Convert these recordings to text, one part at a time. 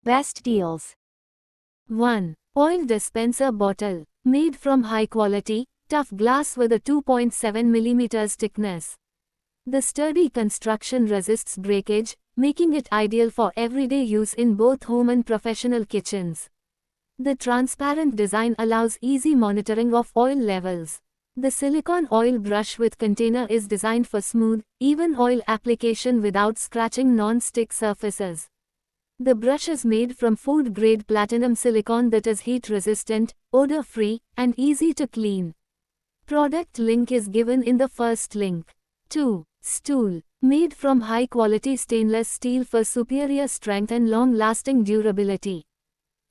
Best deals. 1. Oil dispenser bottle. Made from high quality, tough glass with a 2.7 mm thickness. The sturdy construction resists breakage, making it ideal for everyday use in both home and professional kitchens. The transparent design allows easy monitoring of oil levels. The silicone oil brush with container is designed for smooth, even oil application without scratching non-stick surfaces. The brush is made from food-grade platinum silicone that is heat-resistant, odor-free, and easy to clean. Product link is given in the first link. 2. Stool. Made from high-quality stainless steel for superior strength and long-lasting durability.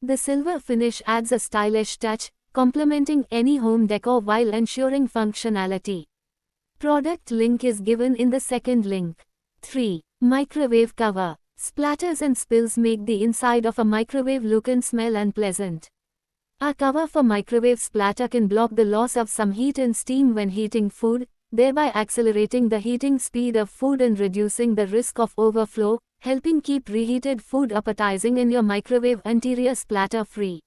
The silver finish adds a stylish touch, complementing any home decor while ensuring functionality. Product link is given in the second link. 3. Microwave cover. Splatters and spills make the inside of a microwave look and smell unpleasant. A cover for microwave splatter can block the loss of some heat and steam when heating food, thereby accelerating the heating speed of food and reducing the risk of overflow, helping keep reheated food appetizing in your microwave interior splatter-free.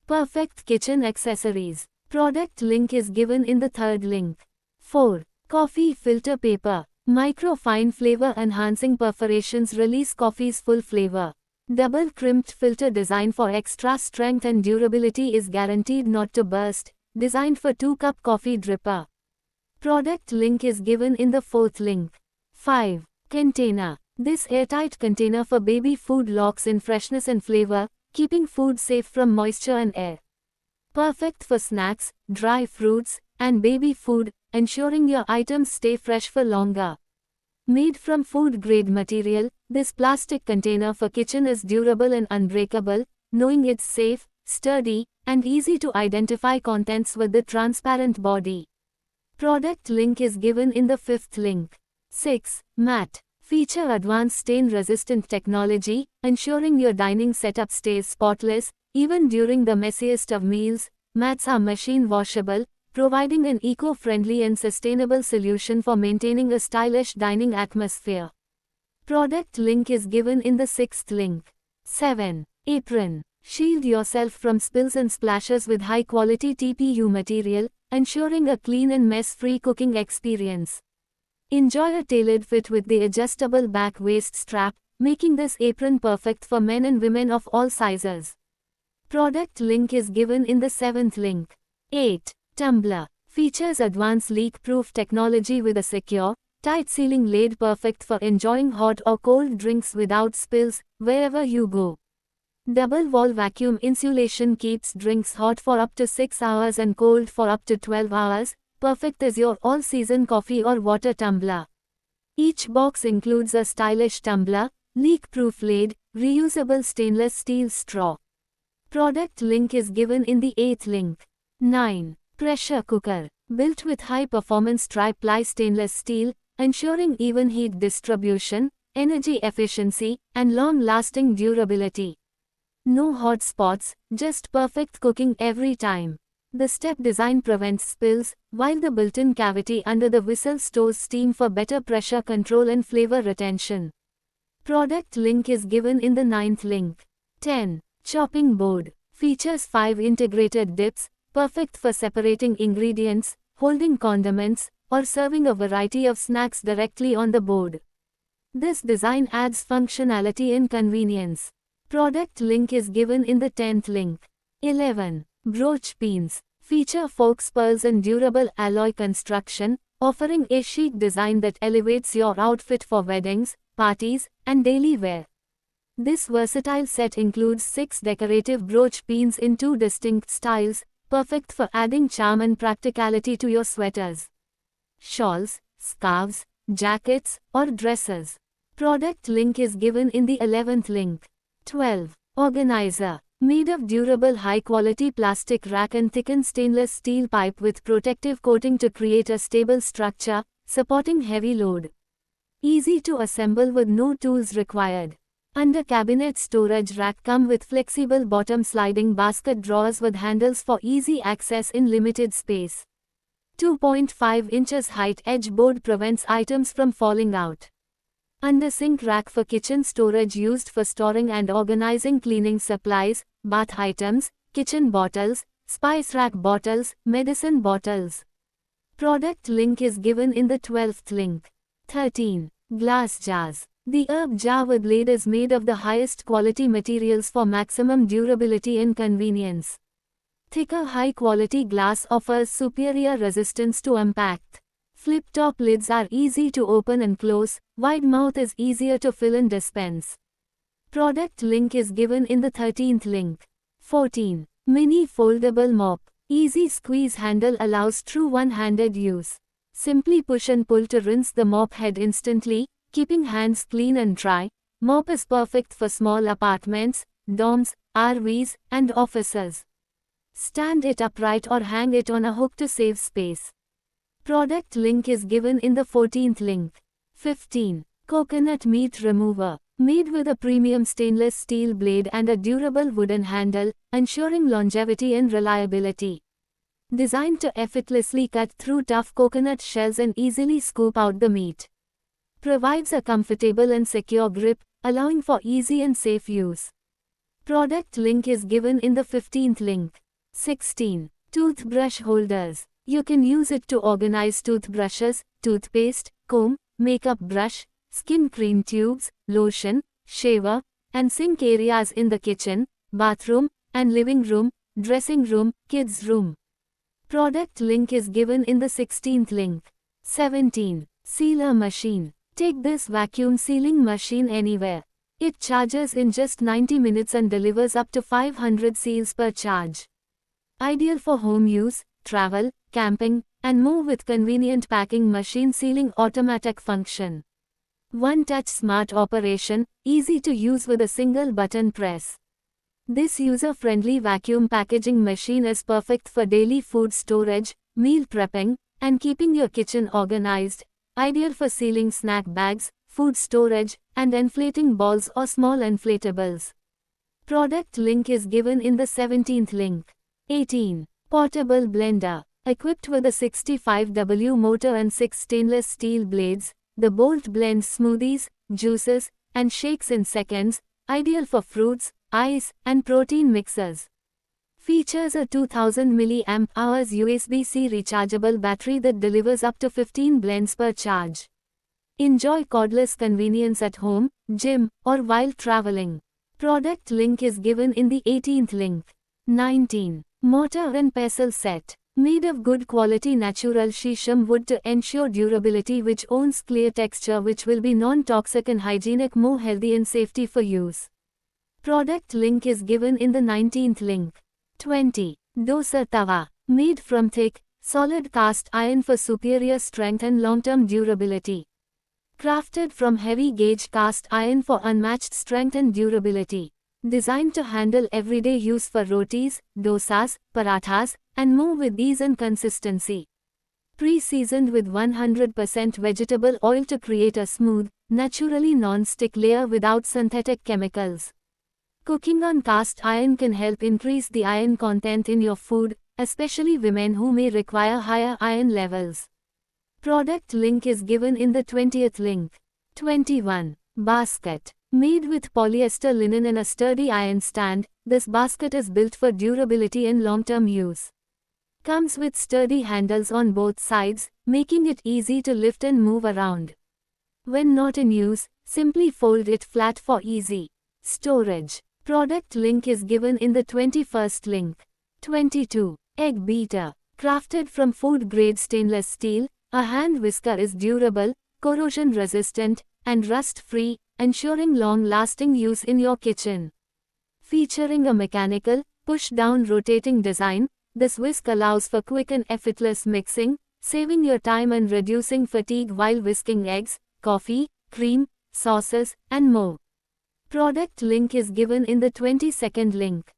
Perfect kitchen accessories. Product link is given in the third link. 4. Coffee filter paper. Micro-fine flavor-enhancing perforations release coffee's full flavor. Double-crimped filter design for extra strength and durability is guaranteed not to burst, designed for 2-cup coffee dripper. Product link is given in the fourth link. 5. Container. This airtight container for baby food locks in freshness and flavor, keeping food safe from moisture and air. Perfect for snacks, dry fruits, and baby food, ensuring your items stay fresh for longer. Made from food-grade material, this plastic container for kitchen is durable and unbreakable, knowing it's safe, sturdy, and easy to identify contents with the transparent body. Product link is given in the fifth link. 6. Mat. Feature advanced stain-resistant technology, ensuring your dining setup stays spotless, even during the messiest of meals. Mats are machine washable, providing an eco-friendly and sustainable solution for maintaining a stylish dining atmosphere. Product link is given in the sixth link. 7. Apron. Shield yourself from spills and splashes with high-quality TPU material, ensuring a clean and mess-free cooking experience. Enjoy a tailored fit with the adjustable back waist strap, making this apron perfect for men and women of all sizes. Product link is given in the seventh link. 8. Tumbler. Features advanced leak-proof technology with a secure, tight sealing lid perfect for enjoying hot or cold drinks without spills, wherever you go. Double-wall vacuum insulation keeps drinks hot for up to 6 hours and cold for up to 12 hours, perfect as your all-season coffee or water tumbler. Each box includes a stylish tumbler, leak-proof lid, reusable stainless steel straw. Product link is given in the 8th link. 9. Pressure cooker. Built with high-performance tri-ply stainless steel, ensuring even heat distribution, energy efficiency, and long-lasting durability. No hot spots, just perfect cooking every time. The step design prevents spills, while the built-in cavity under the whistle stores steam for better pressure control and flavor retention. Product link is given in the 9th link. 10. Chopping board. Features 5 integrated dips, perfect for separating ingredients, holding condiments, or serving a variety of snacks directly on the board. This design adds functionality and convenience. Product link is given in the 10th link. 11. Brooch pins. Feature forks, pearls and durable alloy construction, offering a chic design that elevates your outfit for weddings, parties, and daily wear. This versatile set includes 6 decorative brooch pins in 2 distinct styles, perfect for adding charm and practicality to your sweaters, shawls, scarves, jackets, or dresses. Product link is given in the 11th link. 12. Organizer. Made of durable high-quality plastic rack and thickened stainless steel pipe with protective coating to create a stable structure, supporting heavy load. Easy to assemble with no tools required. Under cabinet storage rack come with flexible bottom sliding basket drawers with handles for easy access in limited space. 2.5 inches height edge board prevents items from falling out. Under sink rack for kitchen storage used for storing and organizing cleaning supplies, bath items, kitchen bottles, spice rack bottles, medicine bottles. Product link is given in the 12th link. 13. Glass jars. The herb jar with lid is made of the highest quality materials for maximum durability and convenience. Thicker high-quality glass offers superior resistance to impact. Flip-top lids are easy to open and close, wide mouth is easier to fill and dispense. Product link is given in the 13th link. 14. Mini foldable mop. Easy squeeze handle allows true one-handed use. Simply push and pull to rinse the mop head instantly, keeping hands clean and dry. Mop is perfect for small apartments, dorms, RVs, and offices. Stand it upright or hang it on a hook to save space. Product link is given in the 14th link. 15. Coconut meat remover. Made with a premium stainless steel blade and a durable wooden handle, ensuring longevity and reliability. Designed to effortlessly cut through tough coconut shells and easily scoop out the meat. Provides a comfortable and secure grip, allowing for easy and safe use. Product link is given in the 15th link. 16. Toothbrush holders. You can use it to organize toothbrushes, toothpaste, comb, makeup brush, skin cream tubes, lotion, shaver, and sink areas in the kitchen, bathroom, and living room, dressing room, kids' room. Product link is given in the 16th link. 17. Sealer machine. Take this vacuum sealing machine anywhere. It charges in just 90 minutes and delivers up to 500 seals per charge. Ideal for home use, travel, camping, and more with convenient packing machine sealing automatic function. One-touch smart operation, easy to use with a single button press. This user-friendly vacuum packaging machine is perfect for daily food storage, meal prepping, and keeping your kitchen organized. Ideal for sealing snack bags, food storage, and inflating balls or small inflatables. Product link is given in the 17th link. 18. Portable blender. Equipped with a 65W motor and 6 stainless steel blades, the Bolt blends smoothies, juices, and shakes in seconds, ideal for fruits, ice, and protein mixers. Features a 2000 mAh USB-C rechargeable battery that delivers up to 15 blends per charge. Enjoy cordless convenience at home, gym, or while traveling. Product link is given in the 18th link. 19. Mortar and pestle set. Made of good quality natural shisham wood to ensure durability, which owns clear texture, which will be non-toxic and hygienic, more healthy and safety for use. Product link is given in the 19th link. 20. Dosa tawa. Made from thick, solid cast iron for superior strength and long-term durability. Crafted from heavy gauge cast iron for unmatched strength and durability. Designed to handle everyday use for rotis, dosas, parathas, and more with ease and consistency. Pre-seasoned with 100% vegetable oil to create a smooth, naturally non-stick layer without synthetic chemicals. Cooking on cast iron can help increase the iron content in your food, especially women who may require higher iron levels. Product link is given in the 20th link. 21. Basket. Made with polyester linen and a sturdy iron stand, this basket is built for durability and long-term use. Comes with sturdy handles on both sides, making it easy to lift and move around. When not in use, simply fold it flat for easy storage. Product link is given in the 21st link. 22. Egg beater. Crafted from food-grade stainless steel, a hand whisker is durable, corrosion-resistant, and rust-free, ensuring long-lasting use in your kitchen. Featuring a mechanical, push-down rotating design, this whisk allows for quick and effortless mixing, saving your time and reducing fatigue while whisking eggs, coffee, cream, sauces, and more. Product link is given in the 22nd link.